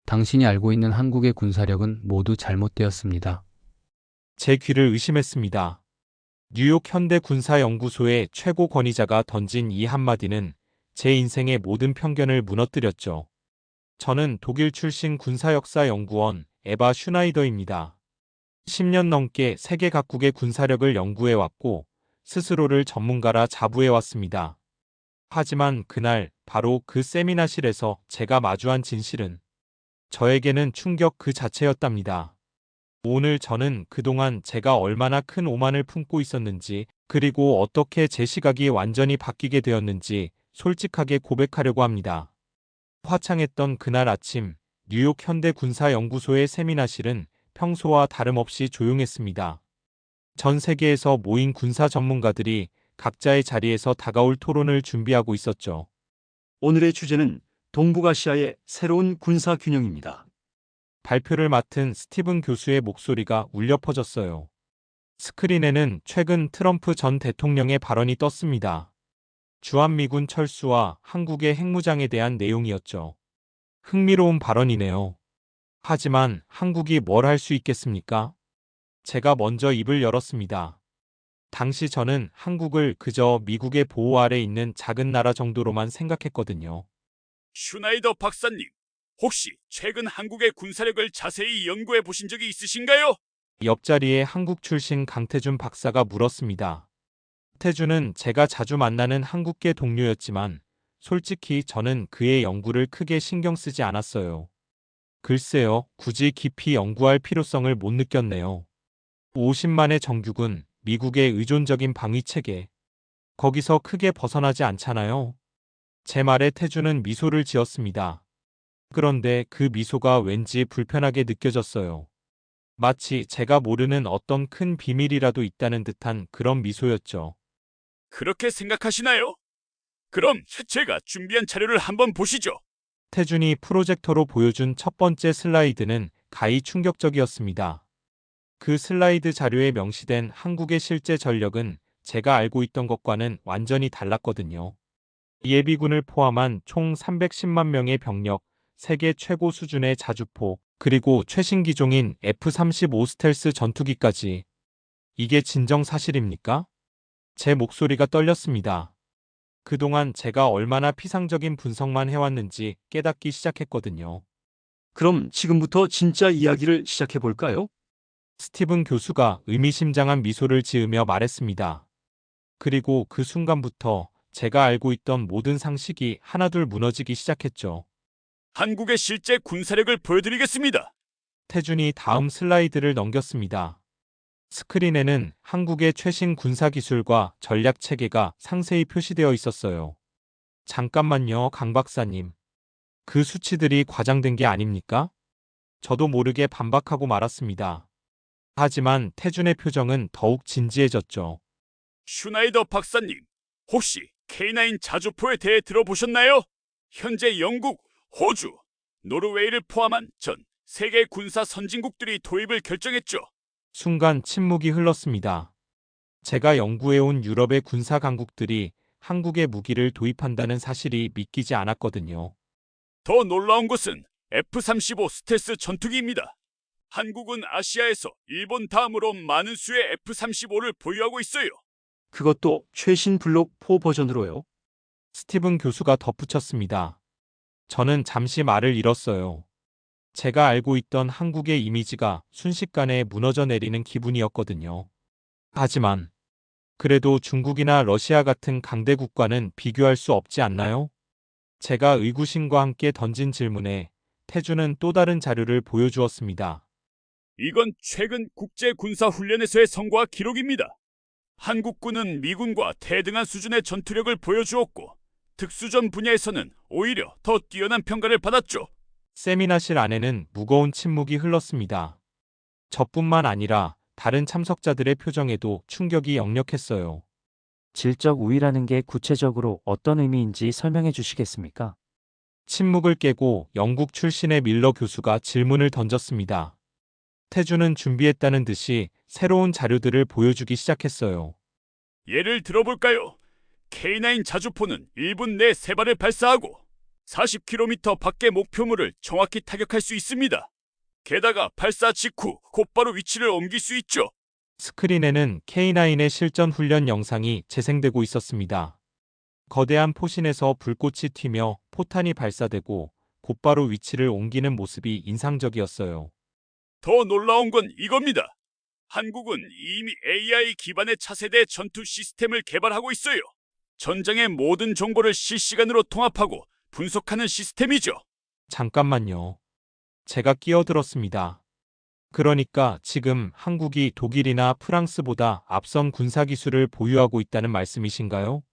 당신이 알고 있는 한국의 군사력은 모두 잘못되었습니다. 제 귀를 의심했습니다. 뉴욕 현대군사연구소의 최고 권위자가 던진 이 한마디는 제 인생의 모든 편견을 무너뜨렸죠. 저는 독일 출신 군사역사연구원 에바 슈나이더입니다. 10년 넘게 세계 각국의 군사력을 연구해왔고 스스로를 전문가라 자부해왔습니다. 하지만 그날 바로 그 세미나실에서 제가 마주한 진실은 저에게는 충격 그 자체였답니다. 오늘 저는 그동안 제가 얼마나 큰 오만을 품고 있었는지, 그리고 어떻게 제 시각이 완전히 바뀌게 되었는지 솔직하게 고백하려고 합니다. 화창했던 그날 아침, 뉴욕 현대군사연구소의 세미나실은 평소와 다름없이 조용했습니다. 전 세계에서 모인 군사 전문가들이 각자의 자리에서 다가올 토론을 준비하고 있었죠. 오늘의 주제는 동북아시아의 새로운 군사 균형입니다. 발표를 맡은 스티븐 교수의 목소리가 울려 퍼졌어요. 스크린에는 최근 트럼프 전 대통령의 발언이 떴습니다. 주한미군 철수와 한국의 핵무장에 대한 내용이었죠. 흥미로운 발언이네요. 하지만 한국이 뭘 할 수 있겠습니까? 제가 먼저 입을 열었습니다. 당시 저는 한국을 그저 미국의 보호 아래 있는 작은 나라 정도로만 생각했거든요. 슈나이더 박사님, 혹시 최근 한국의 군사력을 자세히 연구해 보신 적이 있으신가요? 옆자리에 한국 출신 강태준 박사가 물었습니다. 태준은 제가 자주 만나는 한국계 동료였지만 솔직히 저는 그의 연구를 크게 신경 쓰지 않았어요. 글쎄요, 굳이 깊이 연구할 필요성을 못 느꼈네요. 50만의 정규군, 미국의 의존적인 방위체계. 거기서 크게 벗어나지 않잖아요. 제 말에 태준은 미소를 지었습니다. 그런데 그 미소가 왠지 불편하게 느껴졌어요. 마치 제가 모르는 어떤 큰 비밀이라도 있다는 듯한 그런 미소였죠. 그렇게 생각하시나요? 그럼 제가 준비한 자료를 한번 보시죠. 태준이 프로젝터로 보여준 첫 번째 슬라이드는 가히 충격적이었습니다. 그 슬라이드 자료에 명시된 한국의 실제 전력은 제가 알고 있던 것과는 완전히 달랐거든요. 예비군을 포함한 총 310만 명의 병력, 세계 최고 수준의 자주포, 그리고 최신 기종인 F-35 스텔스 전투기까지. 이게 진정 사실입니까? 제 목소리가 떨렸습니다. 그동안 제가 얼마나 피상적인 분석만 해왔는지 깨닫기 시작했거든요. 그럼 지금부터 진짜 이야기를 시작해 볼까요? 스티븐 교수가 의미심장한 미소를 지으며 말했습니다. 그리고 그 순간부터 제가 알고 있던 모든 상식이 하나둘 무너지기 시작했죠. 한국의 실제 군사력을 보여드리겠습니다. 태준이 다음 슬라이드를 넘겼습니다. 스크린에는 한국의 최신 군사기술과 전략 체계가 상세히 표시되어 있었어요. 잠깐만요, 강 박사님. 그 수치들이 과장된 게 아닙니까? 저도 모르게 반박하고 말았습니다. 하지만 태준의 표정은 더욱 진지해졌죠. 슈나이더 박사님, 혹시 K9 자주포에 대해 들어보셨나요? 현재 영국, 호주, 노르웨이를 포함한 전 세계 군사 선진국들이 도입을 결정했죠. 순간 침묵이 흘렀습니다. 제가 연구해온 유럽의 군사 강국들이 한국의 무기를 도입한다는 사실이 믿기지 않았거든요. 더 놀라운 것은 F-35 스텔스 전투기입니다. 한국은 아시아에서 일본 다음으로 많은 수의 F-35를 보유하고 있어요. 그것도 최신 블록 4 버전으로요. 스티븐 교수가 덧붙였습니다. 저는 잠시 말을 잃었어요. 제가 알고 있던 한국의 이미지가 순식간에 무너져 내리는 기분이었거든요. 하지만 그래도 중국이나 러시아 같은 강대국과는 비교할 수 없지 않나요? 제가 의구심과 함께 던진 질문에 태준은 또 다른 자료를 보여주었습니다. 이건 최근 국제군사훈련에서의 성과 기록입니다. 한국군은 미군과 대등한 수준의 전투력을 보여주었고 특수전 분야에서는 오히려 더 뛰어난 평가를 받았죠. 세미나실 안에는 무거운 침묵이 흘렀습니다. 저뿐만 아니라 다른 참석자들의 표정에도 충격이 역력했어요. 질적 우위라는 게 구체적으로 어떤 의미인지 설명해 주시겠습니까? 침묵을 깨고 영국 출신의 밀러 교수가 질문을 던졌습니다. 태준은 준비했다는 듯이 새로운 자료들을 보여주기 시작했어요. 예를 들어볼까요? K9 자주포는 1분 내 3발을 발사하고 40km 밖의 목표물을 정확히 타격할 수 있습니다. 게다가 발사 직후 곧바로 위치를 옮길 수 있죠. 스크린에는 K9의 실전 훈련 영상이 재생되고 있었습니다. 거대한 포신에서 불꽃이 튀며 포탄이 발사되고 곧바로 위치를 옮기는 모습이 인상적이었어요. 더 놀라운 건 이겁니다. 한국은 이미 AI 기반의 차세대 전투 시스템을 개발하고 있어요. 전장의 모든 정보를 실시간으로 통합하고 분석하는 시스템이죠. 잠깐만요. 제가 끼어들었습니다. 그러니까 지금 한국이 독일이나 프랑스보다 앞선 군사기술을 보유하고 있다는 말씀이신가요?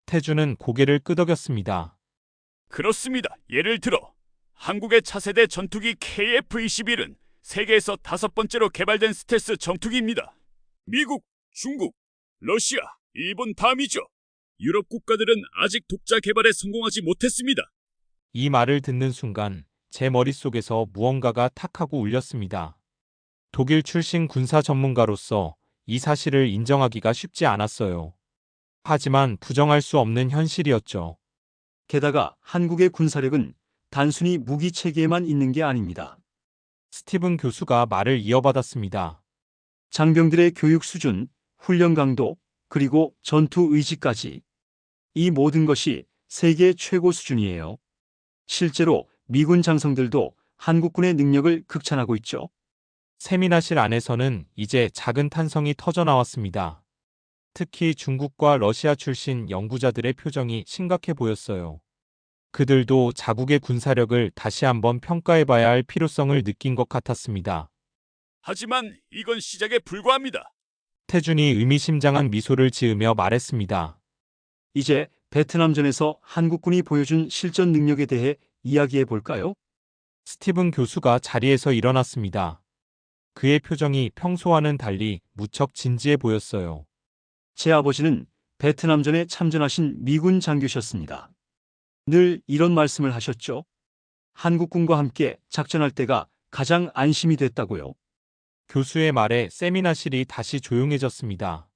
태주는 고개를 끄덕였습니다. 그렇습니다. 예를 들어 한국의 차세대 전투기 KF-21은 세계에서 5번째로 개발된 스텔스 전투기입니다. 미국, 중국, 러시아, 일본 다음이죠. 유럽 국가들은 아직 독자 개발에 성공하지 못했습니다. 이 말을 듣는 순간 제 머릿속에서 무언가가 탁 하고 울렸습니다. 독일 출신 군사 전문가로서 이 사실을 인정하기가 쉽지 않았어요. 하지만 부정할 수 없는 현실이었죠. 게다가 한국의 군사력은 단순히 무기 체계에만 있는 게 아닙니다. 스티븐 교수가 말을 이어받았습니다. 장병들의 교육 수준, 훈련 강도, 그리고 전투 의지까지. 이 모든 것이 세계 최고 수준이에요. 실제로 미군 장성들도 한국군의 능력을 극찬하고 있죠. 세미나실 안에서는 이제 작은 탄성이 터져 나왔습니다. 특히 중국과 러시아 출신 연구자들의 표정이 심각해 보였어요. 그들도 자국의 군사력을 다시 한번 평가해봐야 할 필요성을 느낀 것 같았습니다. 하지만 이건 시작에 불과합니다. 태준이 의미심장한 미소를 지으며 말했습니다. 이제 베트남전에서 한국군이 보여준 실전 능력에 대해 이야기해 볼까요? 스티븐 교수가 자리에서 일어났습니다. 그의 표정이 평소와는 달리 무척 진지해 보였어요. 제 아버지는 베트남전에 참전하신 미군 장교셨습니다. 늘 이런 말씀을 하셨죠. 한국군과 함께 작전할 때가 가장 안심이 됐다고요. 교수의 말에 세미나실이 다시 조용해졌습니다.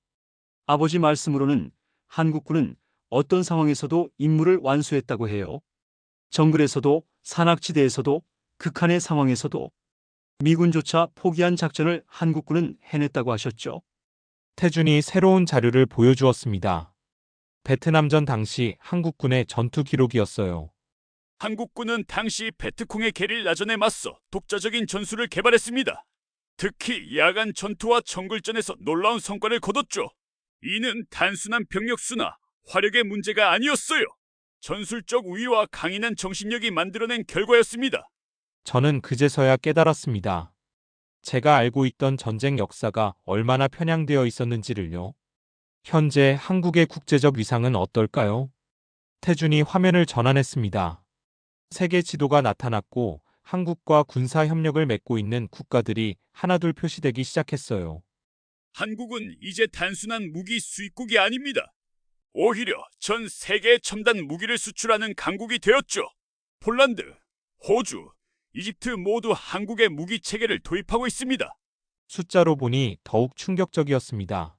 아버지 말씀으로는 한국군은 어떤 상황에서도 임무를 완수했다고 해요. 정글에서도 산악지대에서도 극한의 상황에서도 미군조차 포기한 작전을 한국군은 해냈다고 하셨죠. 태준이 새로운 자료를 보여주었습니다. 베트남전 당시 한국군의 전투 기록이었어요. 한국군은 당시 베트콩의 게릴라전에 맞서 독자적인 전술을 개발했습니다. 특히 야간 전투와 정글전에서 놀라운 성과를 거뒀죠. 이는 단순한 병력 수나 화력의 문제가 아니었어요. 전술적 우위와 강인한 정신력이 만들어낸 결과였습니다. 저는 그제서야 깨달았습니다. 제가 알고 있던 전쟁 역사가 얼마나 편향되어 있었는지를요. 현재 한국의 국제적 위상은 어떨까요? 태준이 화면을 전환했습니다. 세계 지도가 나타났고 한국과 군사 협력을 맺고 있는 국가들이 하나둘 표시되기 시작했어요. 한국은 이제 단순한 무기 수입국이 아닙니다. 오히려 전 세계에 첨단 무기를 수출하는 강국이 되었죠. 폴란드, 호주, 이집트 모두 한국의 무기 체계를 도입하고 있습니다. 숫자로 보니 더욱 충격적이었습니다.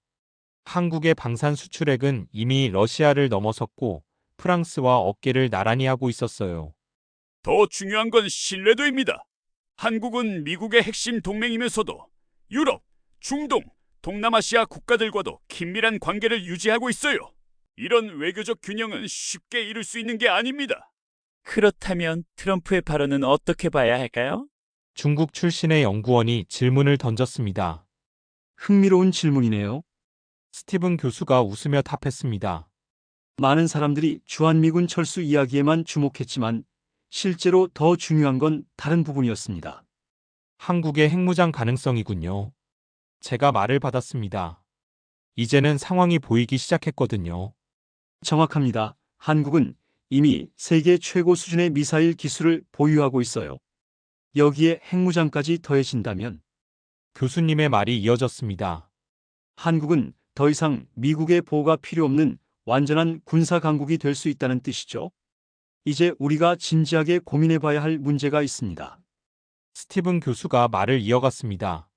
한국의 방산 수출액은 이미 러시아를 넘어섰고 프랑스와 어깨를 나란히 하고 있었어요. 더 중요한 건 신뢰도입니다. 한국은 미국의 핵심 동맹이면서도 유럽, 중동, 동남아시아 국가들과도 긴밀한 관계를 유지하고 있어요. 이런 외교적 균형은 쉽게 이룰 수 있는 게 아닙니다. 그렇다면 트럼프의 발언은 어떻게 봐야 할까요? 중국 출신의 연구원이 질문을 던졌습니다. 흥미로운 질문이네요. 스티븐 교수가 웃으며 답했습니다. 많은 사람들이 주한미군 철수 이야기에만 주목했지만 실제로 더 중요한 건 다른 부분이었습니다. 한국의 핵무장 가능성이군요. 제가 말을 받았습니다. 이제는 상황이 보이기 시작했거든요. 정확합니다. 한국은 이미 세계 최고 수준의 미사일 기술을 보유하고 있어요. 여기에 핵무장까지 더해진다면 교수님의 말이 이어졌습니다. 한국은 더 이상 미국의 보호가 필요 없는 완전한 군사 강국이 될 수 있다는 뜻이죠. 이제 우리가 진지하게 고민해 봐야 할 문제가 있습니다. 스티븐 교수가 말을 이어갔습니다.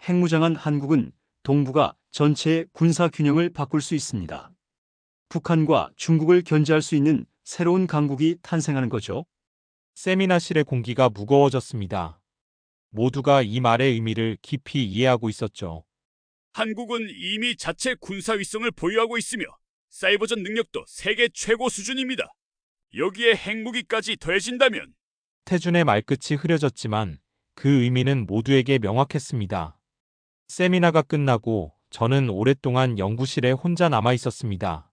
핵무장한 한국은 동북아 전체의 군사 균형을 바꿀 수 있습니다. 북한과 중국을 견제할 수 있는 새로운 강국이 탄생하는 거죠. 세미나실의 공기가 무거워졌습니다. 모두가 이 말의 의미를 깊이 이해하고 있었죠. 한국은 이미 자체 군사 위성을 보유하고 있으며 사이버전 능력도 세계 최고 수준입니다. 여기에 핵무기까지 더해진다면 태준의 말끝이 흐려졌지만 그 의미는 모두에게 명확했습니다. 세미나가 끝나고 저는 오랫동안 연구실에 혼자 남아 있었습니다.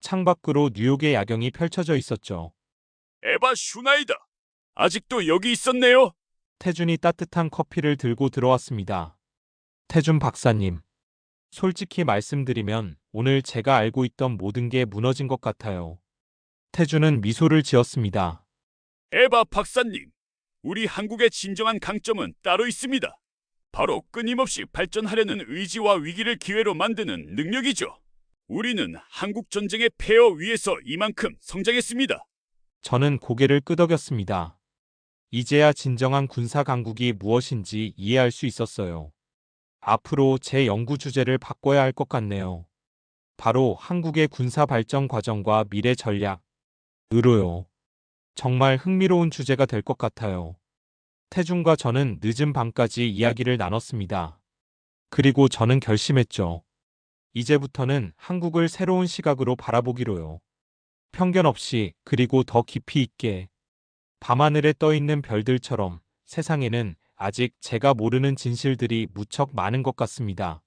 창밖으로 뉴욕의 야경이 펼쳐져 있었죠. 에바 슈나이다. 아직도 여기 있었네요. 태준이 따뜻한 커피를 들고 들어왔습니다. 태준 박사님, 솔직히 말씀드리면 오늘 제가 알고 있던 모든 게 무너진 것 같아요. 태준은 미소를 지었습니다. 에바 박사님, 우리 한국의 진정한 강점은 따로 있습니다. 바로 끊임없이 발전하려는 의지와 위기를 기회로 만드는 능력이죠. 우리는 한국 전쟁의 폐허 위에서 이만큼 성장했습니다. 저는 고개를 끄덕였습니다. 이제야 진정한 군사 강국이 무엇인지 이해할 수 있었어요. 앞으로 제 연구 주제를 바꿔야 할 것 같네요. 바로 한국의 군사 발전 과정과 미래 전략으로요. 정말 흥미로운 주제가 될 것 같아요. 태준과 저는 늦은 밤까지 이야기를 나눴습니다. 그리고 저는 결심했죠. 이제부터는 한국을 새로운 시각으로 바라보기로요. 편견 없이 그리고 더 깊이 있게. 밤하늘에 떠있는 별들처럼 세상에는 아직 제가 모르는 진실들이 무척 많은 것 같습니다.